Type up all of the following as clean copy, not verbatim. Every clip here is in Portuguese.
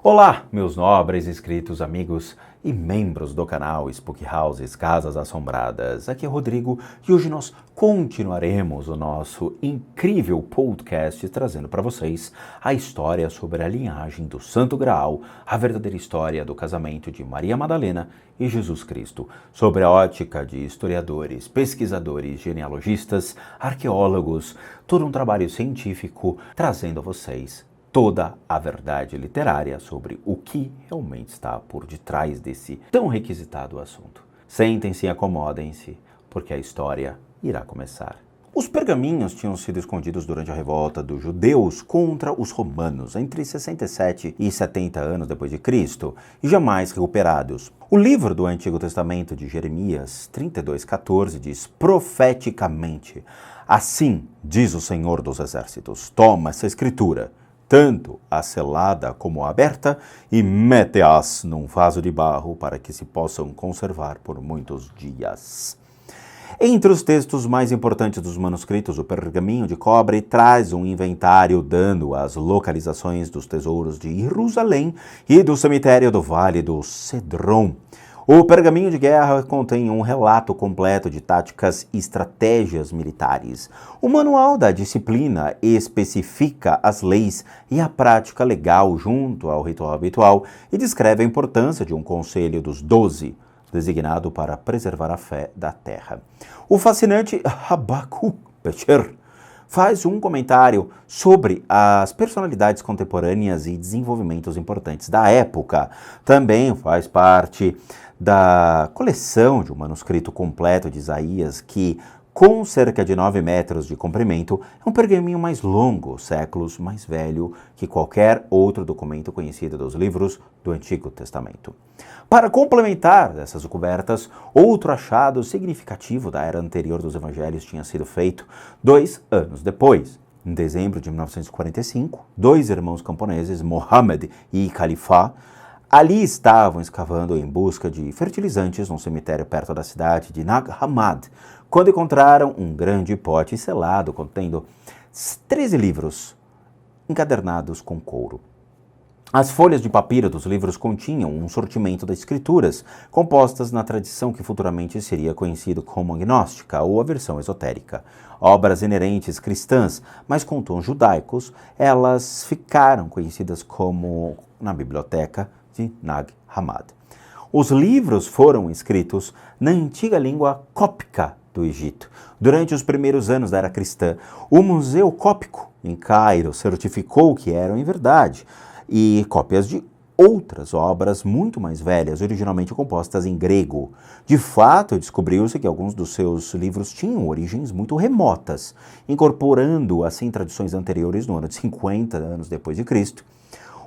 Olá, meus nobres inscritos, amigos e membros do canal Spook Houses, Casas Assombradas. Aqui é Rodrigo e hoje nós continuaremos o nosso incrível podcast trazendo para vocês a história sobre a linhagem do Santo Graal, a verdadeira história do casamento de Maria Madalena e Jesus Cristo, sobre a ótica de historiadores, pesquisadores, genealogistas, arqueólogos, todo um trabalho científico trazendo a vocês toda a verdade literária sobre o que realmente está por detrás desse tão requisitado assunto. Sentem-se e acomodem-se, porque a história irá começar. Os pergaminhos tinham sido escondidos durante a revolta dos judeus contra os romanos, entre 67 e 70 anos depois de Cristo, e jamais recuperados. O livro do Antigo Testamento de Jeremias 32:14 diz profeticamente: assim diz o Senhor dos Exércitos, toma essa escritura, tanto a selada como a aberta, e mete-as num vaso de barro para que se possam conservar por muitos dias. Entre os textos mais importantes dos manuscritos, o pergaminho de cobre traz um inventário dando as localizações dos tesouros de Jerusalém e do cemitério do Vale do Cedron. O pergaminho de guerra contém um relato completo de táticas e estratégias militares. O manual da disciplina especifica as leis e a prática legal junto ao ritual habitual e descreve a importância de um conselho dos 12, designado para preservar a fé da terra. O fascinante Habakkuk Becher faz um comentário sobre as personalidades contemporâneas e desenvolvimentos importantes da época. Também faz parte da coleção de um manuscrito completo de Isaías que, com cerca de 9 metros de comprimento, é um pergaminho mais longo, séculos mais velho que qualquer outro documento conhecido dos livros do Antigo Testamento. Para complementar essas descobertas, outro achado significativo da era anterior dos evangelhos tinha sido feito 2 anos depois. Em dezembro de 1945, 2 irmãos camponeses, Mohammed e Khalifa, ali estavam escavando em busca de fertilizantes num cemitério perto da cidade de Nag Hammadi, quando encontraram um grande pote selado contendo 13 livros encadernados com couro. As folhas de papiro dos livros continham um sortimento das escrituras, compostas na tradição que futuramente seria conhecido como gnóstica ou a versão esotérica. Obras inerentes cristãs, mas com tons judaicos, elas ficaram conhecidas como na biblioteca de Nag Hammadi. Os livros foram escritos na antiga língua cópica do Egito. Durante os primeiros anos da era cristã, o Museu Cópico, em Cairo, certificou que eram em verdade e cópias de outras obras muito mais velhas, originalmente compostas em grego. De fato, descobriu-se que alguns dos seus livros tinham origens muito remotas, incorporando assim tradições anteriores no ano de 50 anos depois de Cristo.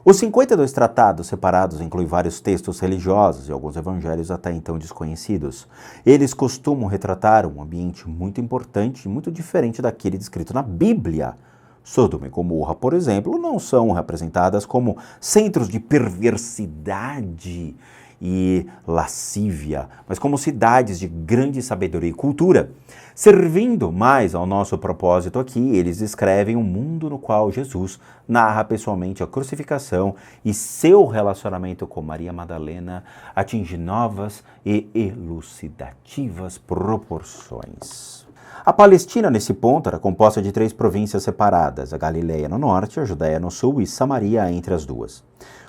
Os 52 tratados separados incluem vários textos religiosos e alguns evangelhos até então desconhecidos. Eles costumam retratar um ambiente muito importante e muito diferente daquele descrito na Bíblia. Sodoma e Gomorra, por exemplo, não são representadas como centros de perversidade e lascívia, mas como cidades de grande sabedoria e cultura. Servindo mais ao nosso propósito aqui, eles descrevem um mundo no qual Jesus narra pessoalmente a crucificação e seu relacionamento com Maria Madalena atinge novas e elucidativas proporções. A Palestina, nesse ponto, era composta de 3 províncias separadas, a Galileia no norte, a Judéia no sul e Samaria entre as duas.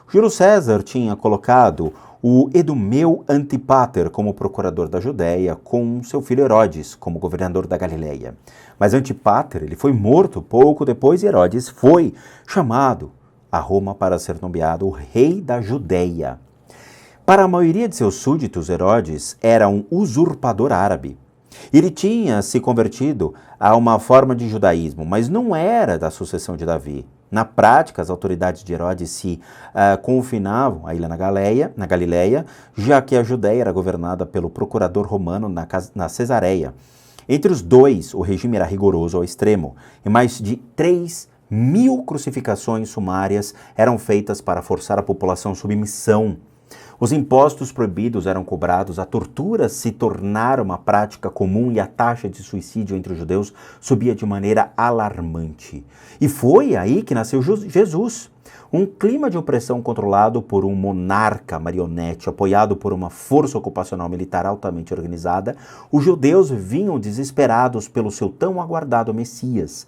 Júlio César tinha colocado o Edumeu Antipater como procurador da Judéia, com seu filho Herodes como governador da Galileia. Mas Antipater ele foi morto pouco depois e Herodes foi chamado a Roma para ser nomeado o rei da Judéia. Para a maioria de seus súditos, Herodes era um usurpador árabe. Ele tinha se convertido a uma forma de judaísmo, mas não era da sucessão de Davi. Na prática, as autoridades de Herodes se confinavam à ilha na Galileia, já que a Judéia era governada pelo procurador romano na Cesareia. Entre os dois, o regime era rigoroso ao extremo, e mais de 3.000 crucificações sumárias eram feitas para forçar a população à submissão. Os impostos proibidos eram cobrados, a tortura se tornara uma prática comum e a taxa de suicídio entre os judeus subia de maneira alarmante. E foi aí que nasceu Jesus. Um clima de opressão controlado por um monarca marionete, apoiado por uma força ocupacional militar altamente organizada, os judeus vinham desesperados pelo seu tão aguardado Messias.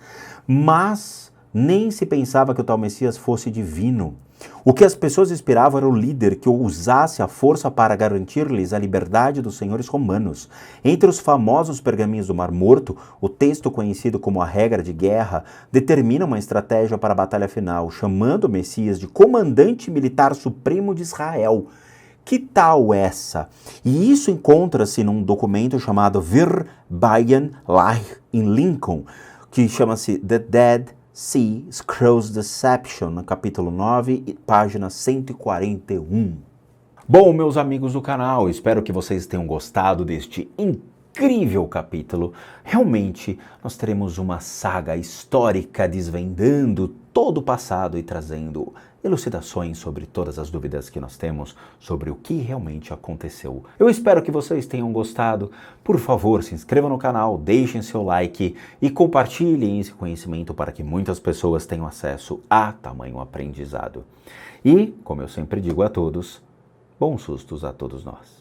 Mas nem se pensava que o tal Messias fosse divino. O que as pessoas esperavam era o líder que usasse a força para garantir-lhes a liberdade dos senhores romanos. Entre os famosos pergaminhos do Mar Morto, o texto conhecido como a regra de guerra determina uma estratégia para a batalha final, chamando o Messias de comandante militar supremo de Israel. Que tal essa? E isso encontra-se num documento chamado Wir Bayern Leich em Lincoln, que chama-se The Dead Sea Scrolls Deception, no capítulo 9, página 141. Bom, meus amigos do canal, espero que vocês tenham gostado deste incrível capítulo. Realmente, nós teremos uma saga histórica desvendando todo o passado e trazendo elucidações sobre todas as dúvidas que nós temos sobre o que realmente aconteceu. Eu espero que vocês tenham gostado. Por favor, se inscrevam no canal, deixem seu like e compartilhem esse conhecimento para que muitas pessoas tenham acesso a tamanho aprendizado. E, como eu sempre digo a todos, bons sustos a todos nós.